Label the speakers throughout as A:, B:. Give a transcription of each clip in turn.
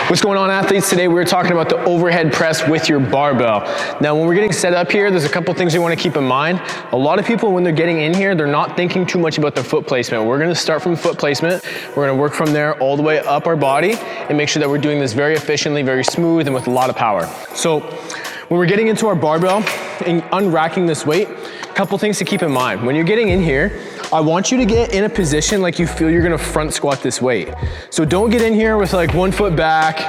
A: What's going on, athletes? Today we're talking about the overhead press with your barbell. Now when we're getting set up here, there's a couple things you want to keep in mind. A lot of people, when they're getting in here, they're not thinking too much about their foot placement. We're going to start from foot placement. We're going to work from there all the way up our body and make sure that we're doing this very efficiently, very smooth, and with a lot of power. So when we're getting into our barbell and unracking this weight, a couple things to keep in mind. When you're getting in here, I want you to get in a position like you feel you're gonna front squat this weight. So don't get in here with like 1 foot back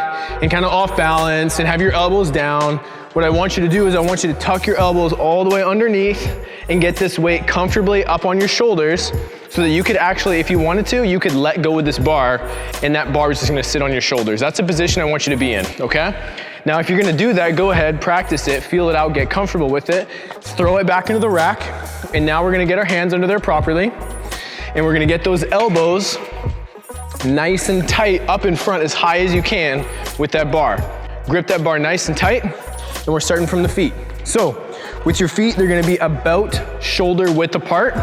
A: and kind of off balance and have your elbows down. What I want you to do is I want you to tuck your elbows all the way underneath and get this weight comfortably up on your shoulders so that you could actually, if you wanted to, you could let go with this bar and that bar is just gonna sit on your shoulders. That's a position I want you to be in, okay? Now, if you're gonna do that, go ahead, practice it, feel it out, get comfortable with it, throw it back into the rack, and now we're gonna get our hands under there properly, and we're gonna get those elbows nice and tight up in front as high as you can with that bar. Grip that bar nice and tight, and we're starting from the feet. So, with your feet, they're gonna be about shoulder width apart.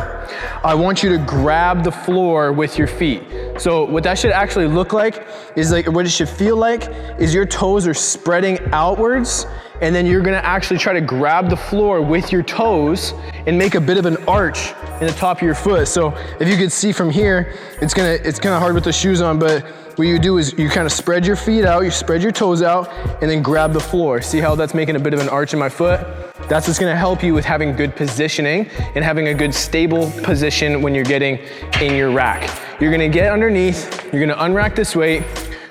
A: I want you to grab the floor with your feet. So what that should actually look like is like, what it should feel like is your toes are spreading outwards, and then you're gonna actually try to grab the floor with your toes and make a bit of an arch in the top of your foot. So if you could see from here, it's kind of hard with the shoes on, but what you do is you kind of spread your feet out, you spread your toes out, and then grab the floor. See how that's making a bit of an arch in my foot? That's what's gonna help you with having good positioning and having a good stable position when you're getting in your rack. You're gonna get underneath, you're gonna unrack this weight,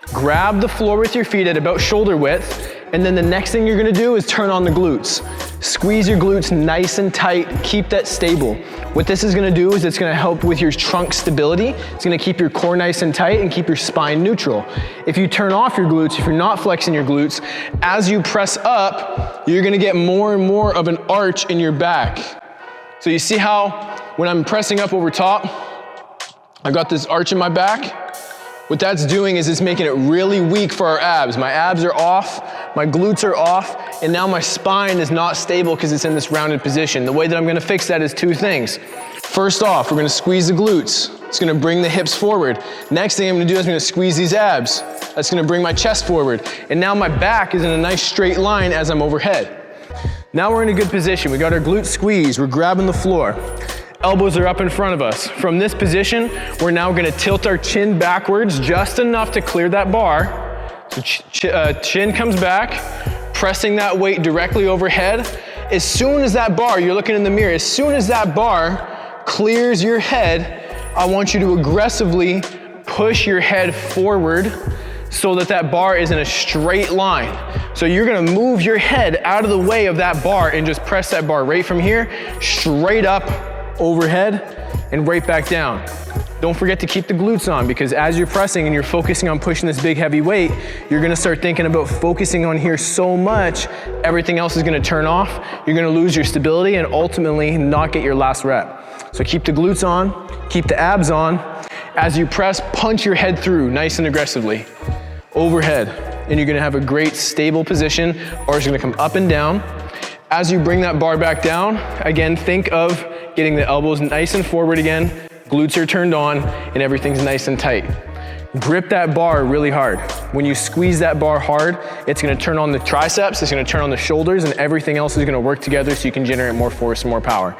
A: grab the floor with your feet at about shoulder width, and then the next thing you're gonna do is turn on the glutes. Squeeze your glutes nice and tight, keep that stable. What this is gonna do is it's gonna help with your trunk stability. It's gonna keep your core nice and tight and keep your spine neutral. If you turn off your glutes, if you're not flexing your glutes, as you press up, you're gonna get more and more of an arch in your back. So you see how when I'm pressing up over top, I've got this arch in my back? What that's doing is it's making it really weak for our abs. My abs are off, my glutes are off, and now my spine is not stable because it's in this rounded position. The way that I'm gonna fix that is two things. First off, we're gonna squeeze the glutes. It's gonna bring the hips forward. Next thing I'm gonna do is I'm gonna squeeze these abs. That's gonna bring my chest forward. And now my back is in a nice straight line as I'm overhead. Now we're in a good position. We got our glutes squeezed, we're grabbing the floor. Elbows are up in front of us. From this position, we're now gonna tilt our chin backwards just enough to clear that bar. So chin comes back, pressing that weight directly overhead. As soon as that bar, you're looking in the mirror, as soon as that bar clears your head, I want you to aggressively push your head forward so that that bar is in a straight line. So you're gonna move your head out of the way of that bar and just press that bar right from here, straight up, overhead, and right back down. Don't forget to keep the glutes on, because as you're pressing and you're focusing on pushing this big heavy weight, you're gonna start thinking about focusing on here so much, everything else is gonna turn off, you're gonna lose your stability and ultimately not get your last rep. So keep the glutes on, keep the abs on. As you press, punch your head through nice and aggressively. Overhead, and you're gonna have a great stable position, or it's gonna come up and down. As you bring that bar back down, again, think of getting the elbows nice and forward again, glutes are turned on, and everything's nice and tight. Grip that bar really hard. When you squeeze that bar hard, it's gonna turn on the triceps, it's gonna turn on the shoulders, and everything else is gonna work together so you can generate more force and more power.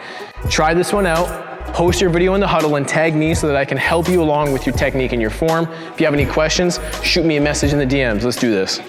A: Try this one out, post your video in the huddle and tag me so that I can help you along with your technique and your form. If you have any questions, shoot me a message in the DMs. Let's do this.